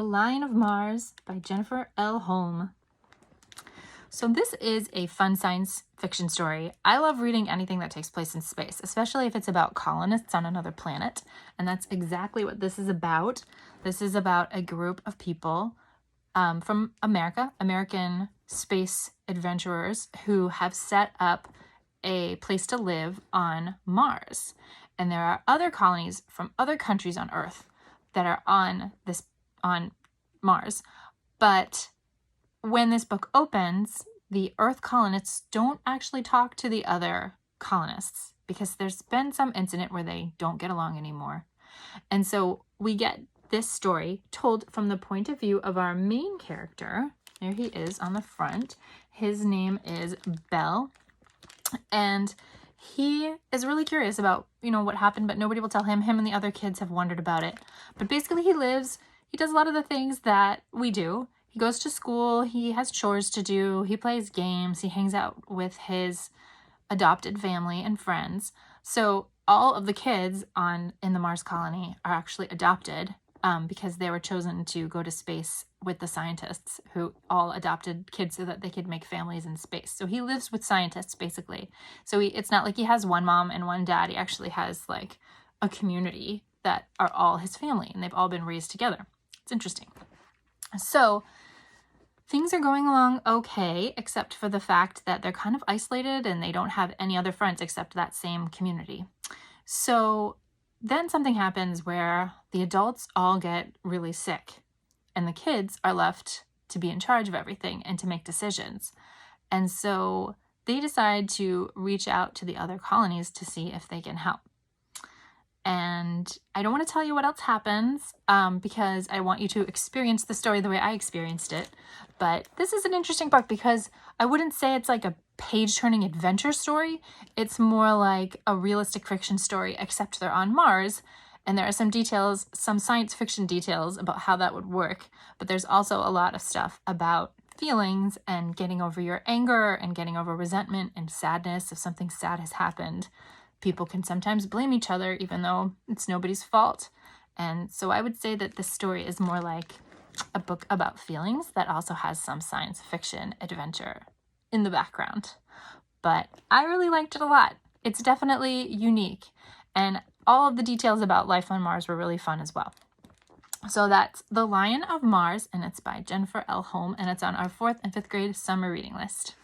The Lion of Mars by Jennifer Holm. So this is a fun science fiction story. I love reading anything that takes place in space, especially if it's about colonists on another planet. And that's exactly what this is about. This is about a group of people from America, American space adventurers who have set up a place to live on Mars. And there are other colonies from other countries on Earth that are on Mars. But when this book opens, the Earth colonists don't actually talk to the other colonists because there's been some incident where they don't get along anymore. And so we get this story told from the point of view of our main character. There he is on the front. His name is Bell. And he is really curious about, what happened, but nobody will tell him. Him and the other kids have wondered about it. But basically he does a lot of the things that we do. He goes to school, he has chores to do, he plays games, he hangs out with his adopted family and friends. So all of the kids in the Mars colony are actually adopted because they were chosen to go to space with the scientists who all adopted kids so that they could make families in space. So he lives with scientists basically. So it's not like he has one mom and one dad. He actually has like a community that are all his family and they've all been raised together. It's interesting. So things are going along okay, except for the fact that they're kind of isolated and they don't have any other friends except that same community. So then something happens where the adults all get really sick and the kids are left to be in charge of everything and to make decisions. And so they decide to reach out to the other colonies to see if they can help. And I don't want to tell you what else happens because I want you to experience the story the way I experienced it. But this is an interesting book because I wouldn't say it's like a page-turning adventure story. It's more like a realistic fiction story, except they're on Mars. And there are some details, some science fiction details about how that would work. But there's also a lot of stuff about feelings and getting over your anger and getting over resentment and sadness if something sad has happened. People can sometimes blame each other even though it's nobody's fault. And so I would say that this story is more like a book about feelings that also has some science fiction adventure in the background. But I really liked it a lot. It's definitely unique. And all of the details about life on Mars were really fun as well. So that's The Lion of Mars, and it's by Jennifer Holm, and it's on our 4th and 5th grade summer reading list.